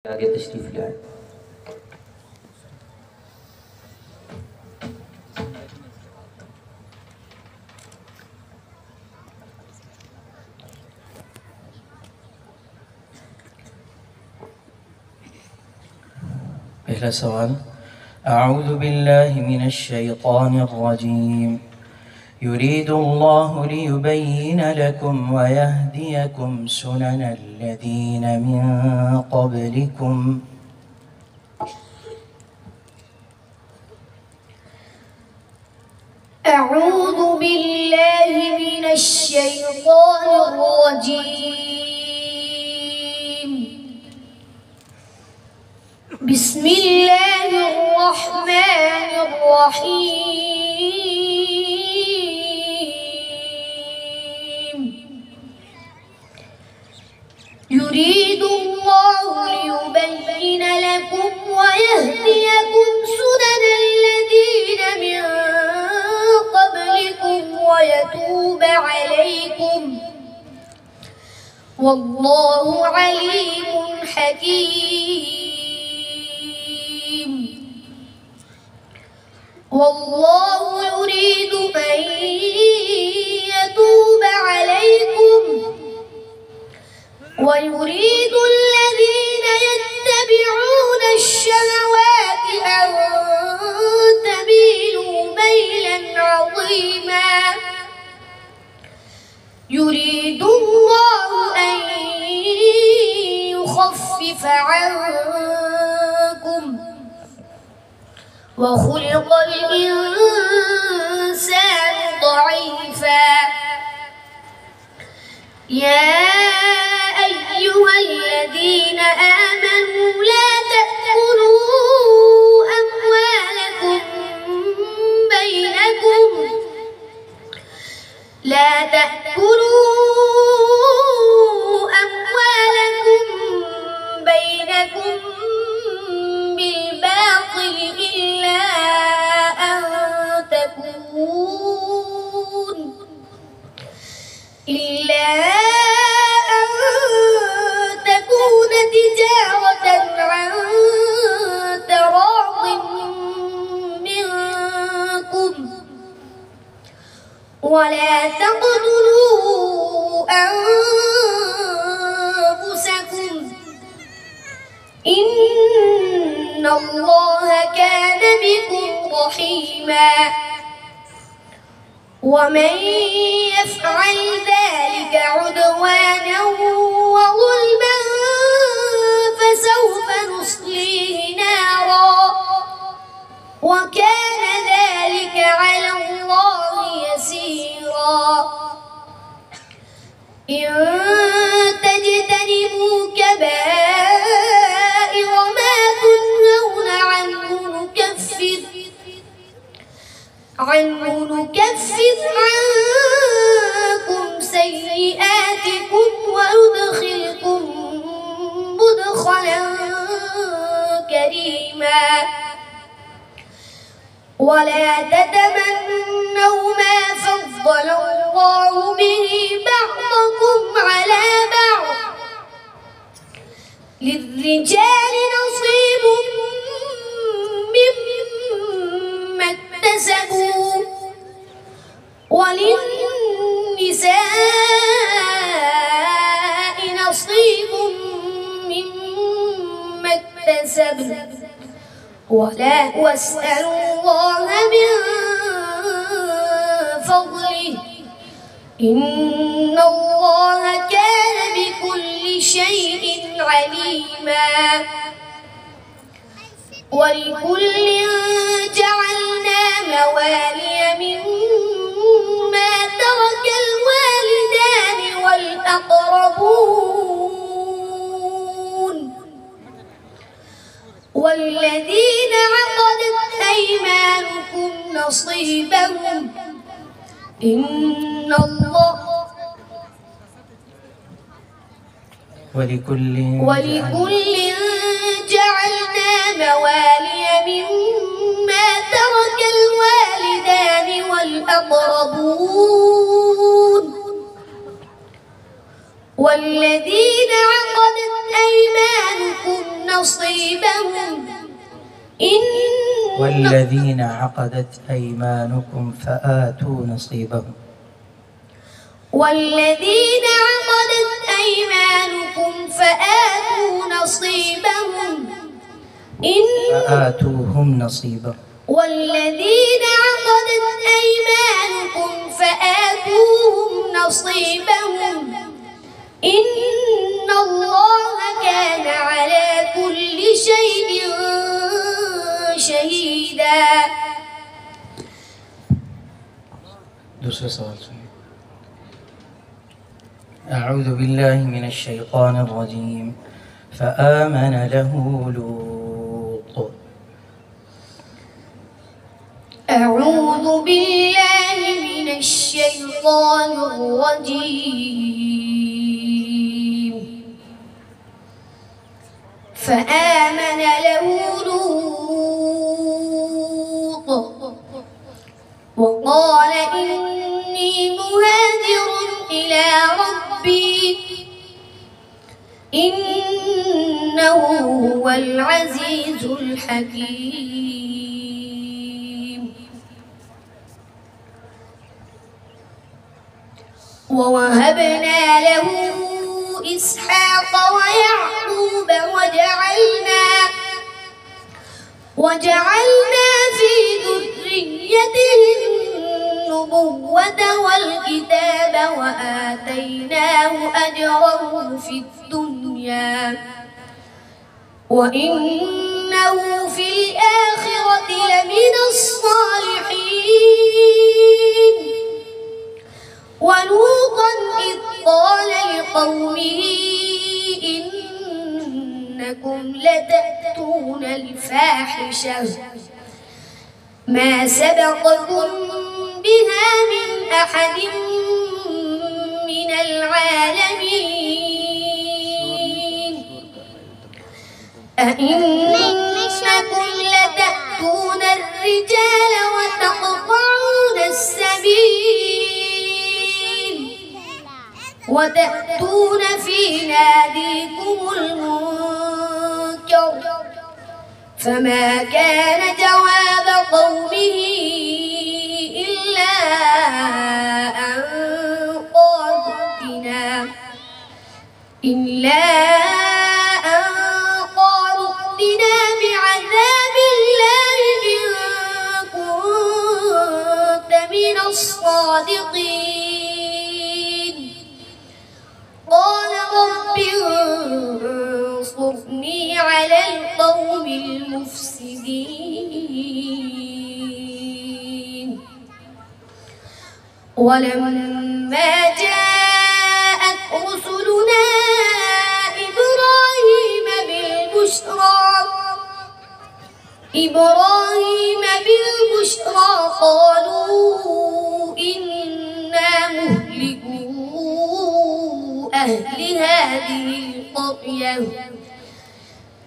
تشريف الآن. Baiklah soal. أعوذ بالله من الشيطان الرجيم. يريد الله ليبين لكم ويهديكم سنن الذين من قبلكم. أعوذ بالله من الشيطان الرجيم. بسم الله الرحمن الرحيم. يريد الله ليبين لكم ويهديكم سنن الذين من قبلكم ويتوب عليكم والله عليم حكيم. والله يريد أن يتوب عليكم ويريد الذين يتبعون الشهوات أن تميلوا ميلا عظيما. يريد الله أن يخفف عنكم وخلق الإنسان ضعيفا. يا أيها الذين آمنوا لا تأكلوا أموالكم بينكم بالباطل إلا أن تكون تجارة عن تراض منكم ولا تقتلوا أنفسكم إن الله كان بكم رحيما. ومن يفعل ذلك عدوانا وظلما فسوف نصليه نارا وكان ذلك على الله يسيرا. إن تجتنبوا كبائر ما تنهون عنه نكفر عنكم سيئاتكم وندخلكم مدخلا كريما. ولا تتمنوا ما فضل الله به بعضكم على بعض. للرجال نصيب مما اكتسبوا وللنساء نصيب مما اكتسبن واسألوا الله من فضله إن الله كان بكل شيء عليما. ولكل جعلنا موالي مما ترك الوالدان والأقربون والذين عقدت أيمانكم نصيبهم إن الله ولكل جعلنا موالي مما ترك الوالدان والأقربون والذين عقدت أيمانكم نصيبهم والذين عقدت أيمانكم فآتوا نصيبهم والذين عقدت أيمانكم فآتوا نصيبهم فآتوهم نصيبهم والذين عقدت أيمانكم فآتوهم نصيبهم إن الله كان على كل شيء شهيدا. दूसरा सवाल सुनिए। أعوذ بالله من الشيطان الرجيم فآمن له لوط. أعوذ بالله من الشيطان الرجيم فآمن له لوط وقال إني مهاجر إلى ربي إنه هو العزيز الحكيم. ووهبنا له إسحاق ويعقوب وجعلنا في ذريته النبوة والكتاب وآتيناه أجره في الدنيا وإنه في الآخرة لمن الصالحين. ولوطا إذ قال لقومه إنكم لتأتون الفاحشة ما سبقكم بها من أحد من العالمين. أئنكم لتأتون الرجال وتقطعون السبيل وتأتون في ناديكم المنكر فما كان جواب قومه إلا أن قالوا ائتنا بعذاب الله إن كنت من الصادقين. قال رب انصرني على القوم المفسدين. ولما جاءت رسلنا إبراهيم بالبشرى قالوا إنا مهلكو أهل هذه القرية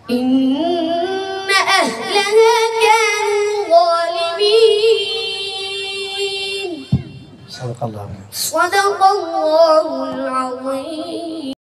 إن أهلها كانوا ظالمين. صدق الله العظيم.